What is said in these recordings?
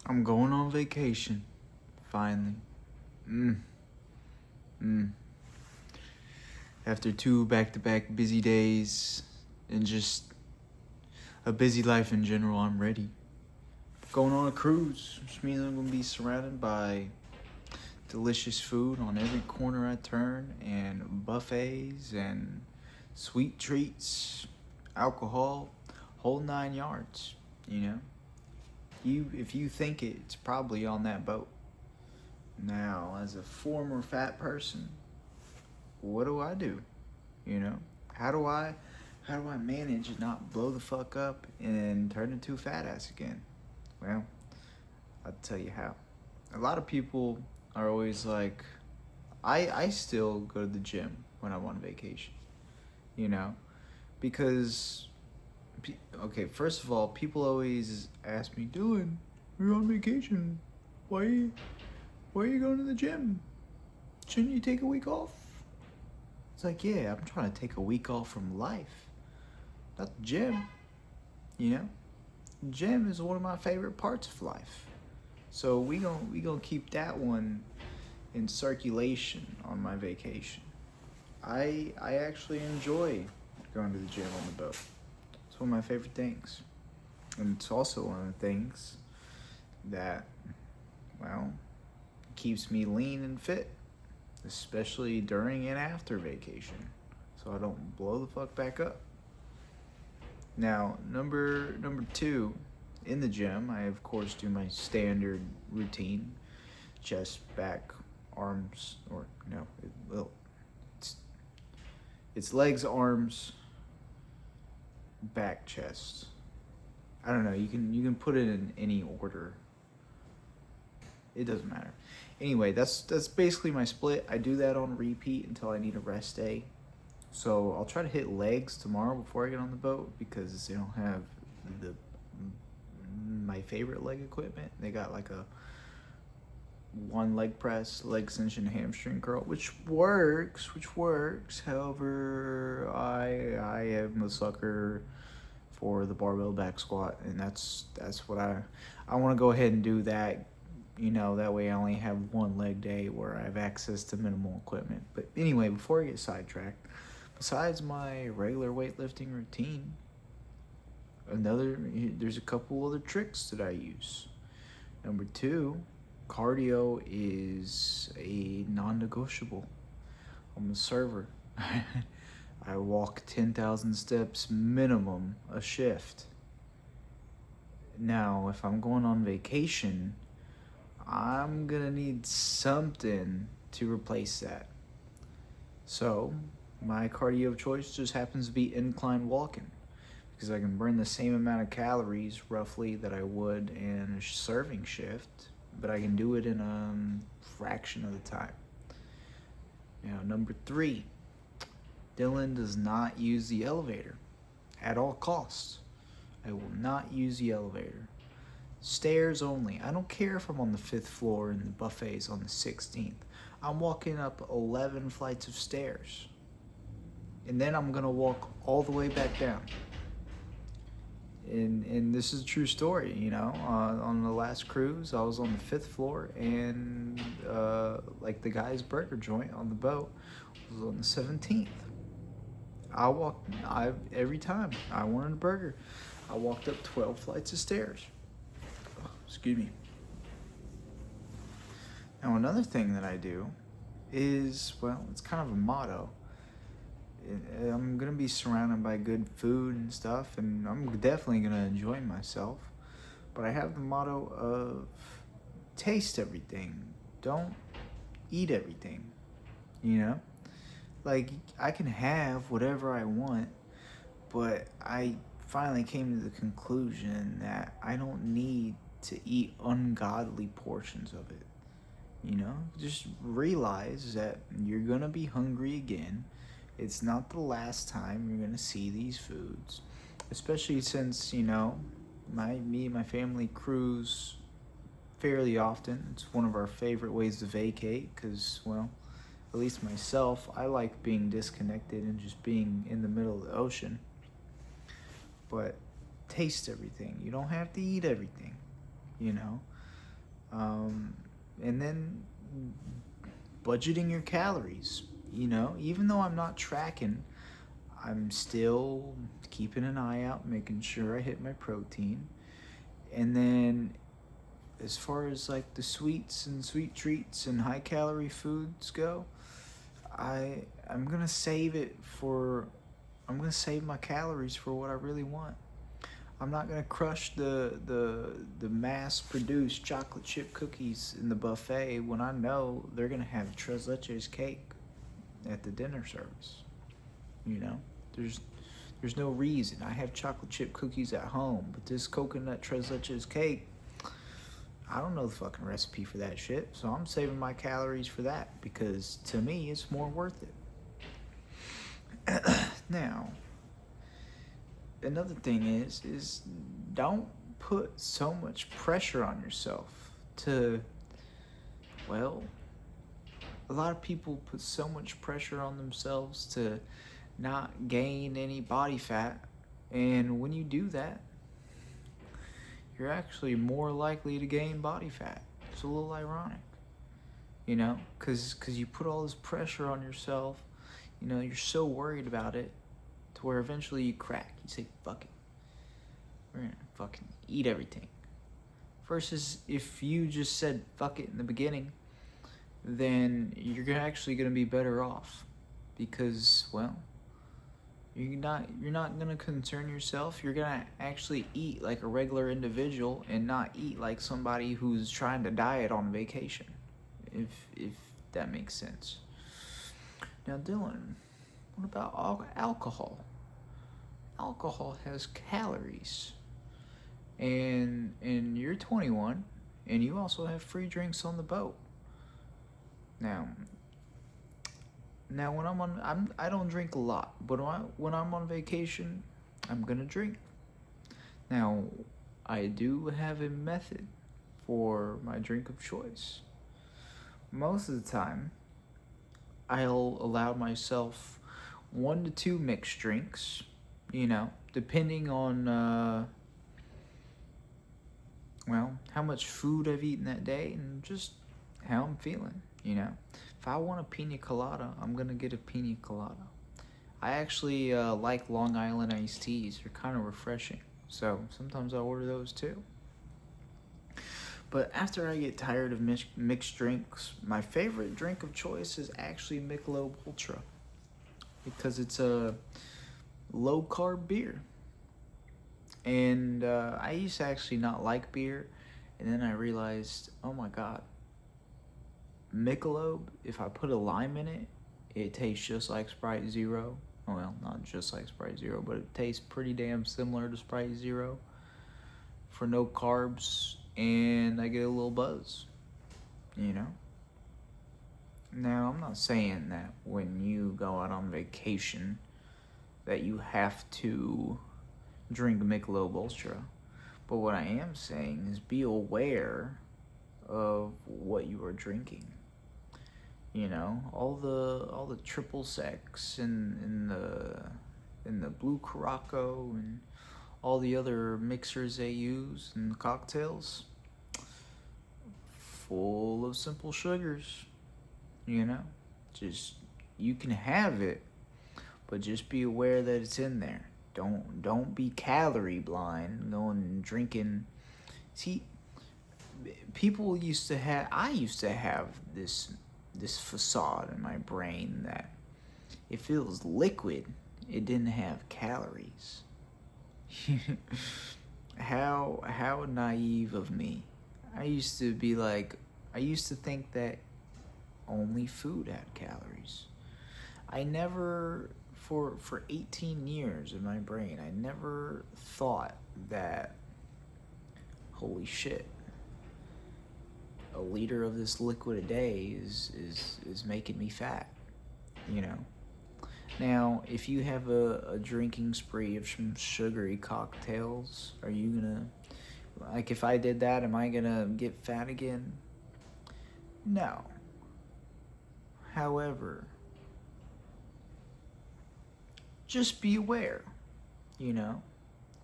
I'm going on vacation. Finally. Mm. Mm. After 2 back-to-back busy days and just a busy life in general, I'm ready. Going on a cruise, which means I'm going to be surrounded by delicious food on every corner I turn, and buffets and sweet treats, alcohol, whole 9 yards, you know? If you think it, it's probably on that boat. Now, as a former fat person, what do I do? You know, how do I, how do I manage to not blow the fuck up and turn into a fat ass again? Well, I'll tell you how. A lot of people are always like, I still go to the gym when I'm on vacation. You know, because okay, first of all, people always ask me, Dylan, you're on vacation. Why why are you going to the gym? Shouldn't you take a week off? It's like, yeah, I'm trying to take a week off from life, not the gym. You know, gym is one of my favorite parts of life. So we gonna keep that one in circulation on my vacation. I actually enjoy going to the gym on the boat. It's one of my favorite things, and it's also one of the things that, well, keeps me lean and fit, especially during and after vacation, so I don't blow the fuck back up. Now, number two, in the gym, I of course do my standard routine: chest, back, arms, or no, well, it's it's legs, arms, back, chest. I don't know. You can put it in any order. It doesn't matter. Anyway, that's basically my split. I do that on repeat until I need a rest day. So I'll try to hit legs tomorrow before I get on the boat because they don't have the my favorite leg equipment. They got like a one leg press, leg extension, hamstring curl, which works. However, I am a sucker for the barbell back squat, and that's what I want to go ahead and do that. You know, that way I only have one leg day where I have access to minimal equipment. But anyway, before I get sidetracked, besides my regular weightlifting routine, there's a couple other tricks that I use. Number two, cardio is a non-negotiable. I'm a server. I walk 10,000 steps minimum a shift. Now, if I'm going on vacation, I'm gonna need something to replace that. So, my cardio of choice just happens to be incline walking because I can burn the same amount of calories roughly that I would in a serving shift, but I can do it in a fraction of the time. Now, number three, Dillon does not use the elevator at all costs. I will not use the elevator. Stairs only. I don't care if I'm on the fifth floor and the buffet's on the 16th. I'm walking up 11 flights of stairs. And then I'm going to walk all the way back down. And this is a true story, you know. On the last cruise, I was on the fifth floor, and like the guy's burger joint on the boat was on the 17th. Every time I wanted a burger, I walked up 12 flights of stairs. Oh, excuse me. Now, another thing that I do is, well, it's kind of a motto. I'm gonna be surrounded by good food and stuff, and I'm definitely gonna enjoy myself. But I have the motto of taste everything, don't eat everything. You know, like I can have whatever I want, but I finally came to the conclusion that I don't need to eat ungodly portions of it. You know, just realize that you're gonna be hungry again. It's not the last time you're gonna see these foods, especially since, you know, me and my family cruise fairly often. It's one of our favorite ways to vacate because, well, at least myself, I like being disconnected and just being in the middle of the ocean. But taste everything. You don't have to eat everything, you know. And then budgeting your calories. Even though I'm not tracking, I'm still keeping an eye out, making sure I hit my protein. And then as far as like the sweets and sweet treats and high calorie foods go, I'm gonna save it for I'm gonna save my calories for what I really want. I'm not gonna crush the mass produced chocolate chip cookies in the buffet when I know they're gonna have tres leches cake at the dinner service. You know, there's there's no reason. I have chocolate chip cookies at home, but this coconut tres leches cake, I don't know the fucking recipe for that shit. So I'm saving my calories for that because to me it's more worth it. Now, another thing is don't put so much pressure on yourself to, well, a lot of people put so much pressure on themselves to not gain any body fat, and when you do that, you're actually more likely to gain body fat. It's a little ironic, because you put all this pressure on yourself. You're so worried about it to where eventually you crack. You say, fuck it, we're gonna fucking eat everything. Versus if you just said fuck it in the beginning, then you're actually gonna be better off because, well, you're not gonna concern yourself. You're gonna actually eat like a regular individual and not eat like somebody who's trying to diet on vacation. If that makes sense. Now, Dylan, what about alcohol? Alcohol has calories, and you're 21, and you also have free drinks on the boat. Now, when I don't drink a lot, but when I'm on vacation, I'm gonna drink. Now, I do have a method for my drink of choice. Most of the time, I'll allow myself 1 to 2 mixed drinks, depending on, well, how much food I've eaten that day and just how I'm feeling, If I want a pina colada, I'm going to get a pina colada. I actually like Long Island iced teas. They're kind of refreshing. So sometimes I order those too. But after I get tired of mixed drinks, my favorite drink of choice is actually Michelob Ultra. Because it's a low-carb beer. And I used to actually not like beer. And then I realized, oh my God, Michelob, if I put a lime in it, it tastes just like Sprite Zero. Well, not just like Sprite Zero, but it tastes pretty damn similar to Sprite Zero for no carbs, and I get a little buzz, Now, I'm not saying that when you go out on vacation that you have to drink Michelob Ultra, but what I am saying is be aware of what you are drinking. All the triple sec and the blue Caraco and all the other mixers they use in cocktails, full of simple sugars. Just, you can have it, but just be aware that it's in there. Don't be calorie blind going and drinking. See, I used to have this facade in my brain that if it was liquid, it didn't have calories. How naive of me. I used to think that only food had calories. I never, for 18 years in my brain, I never thought that, holy shit, a liter of this liquid a day is making me fat, Now, if you have a drinking spree of some sugary cocktails, are you gonna, like, if I did that, am I gonna get fat again? No. However, just be aware,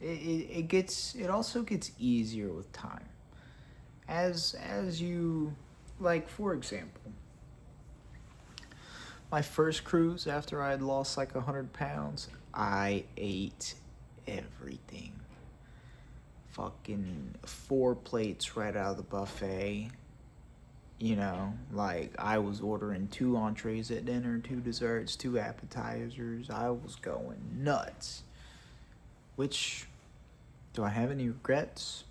It also gets easier with time. as you, like, for example, my first cruise after I had lost like 100 pounds, I ate everything. Fucking 4 plates right out of the buffet. You know, like I was ordering 2 entrees at dinner, 2 desserts, 2 appetizers. I was going nuts. Which, do I have any regrets?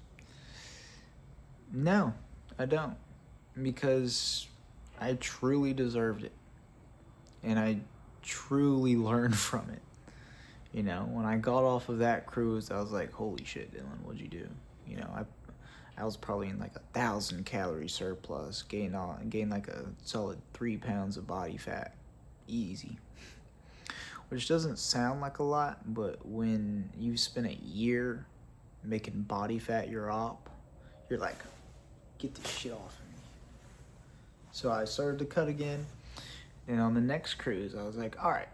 No, I don't. Because I truly deserved it. And I truly learned from it. You know, when I got off of that cruise, I was like, holy shit, Dillon, what'd you do? You know, I was probably in like 1,000 calorie surplus, gained like a solid 3 pounds of body fat, easy. Which doesn't sound like a lot, but when you spend a year making body fat your op, you're like, get this shit off of me. So I started to cut again, and on the next cruise, I was like, all right,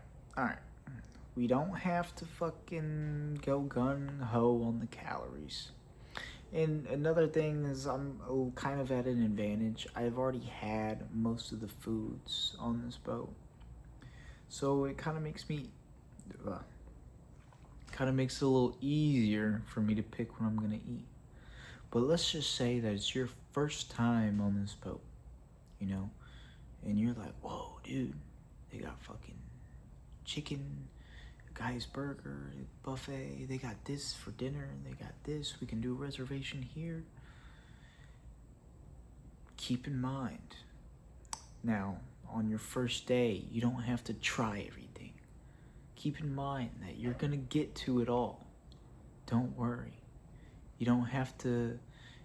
we don't have to fucking go gun-ho on the calories. And another thing is I'm kind of at an advantage. I've already had most of the foods on this boat. So it kind of makes it a little easier for me to pick what I'm gonna eat. But let's just say that it's your first time on this boat, you know? And you're like, whoa, dude, they got fucking chicken, guy's burger, buffet, they got this for dinner, they got this, we can do a reservation here. Keep in mind, now, on your first day, you don't have to try everything. Keep in mind that you're gonna get to it all. Don't worry. You don't have to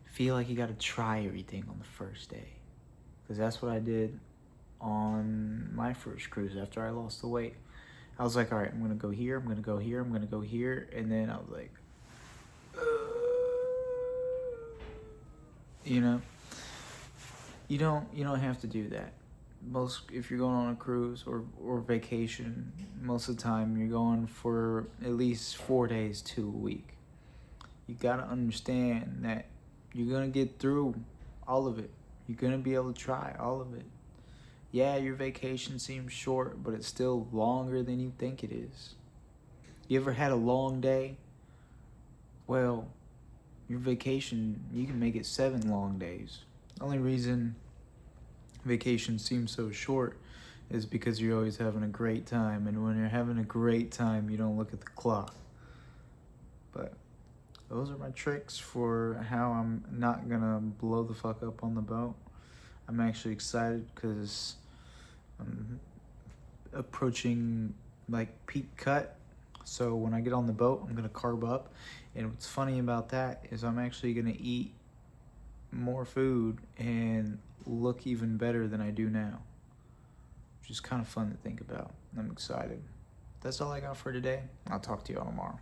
feel like you gotta try everything on the first day. Because that's what I did on my first cruise after I lost the weight. I was like, all right, I'm gonna go here, I'm gonna go here, I'm gonna go here, and then I was like, you know, you don't have to do that. If you're going on a cruise or vacation, most of the time you're going for at least 4 days to a week. You gotta understand that you're gonna get through all of it. You're gonna be able to try all of it. Yeah, your vacation seems short, but it's still longer than you think it is. You ever had a long day? Well, your vacation, you can make it 7 long days. The only reason vacation seems so short is because you're always having a great time, and when you're having a great time, you don't look at the clock. But those are my tricks for how I'm not gonna blow the fuck up on the boat. I'm actually excited because I'm approaching like peak cut. So when I get on the boat, I'm gonna carb up. And what's funny about that is I'm actually gonna eat more food and look even better than I do now, which is kind of fun to think about. I'm excited. That's all I got for today. I'll talk to y'all tomorrow.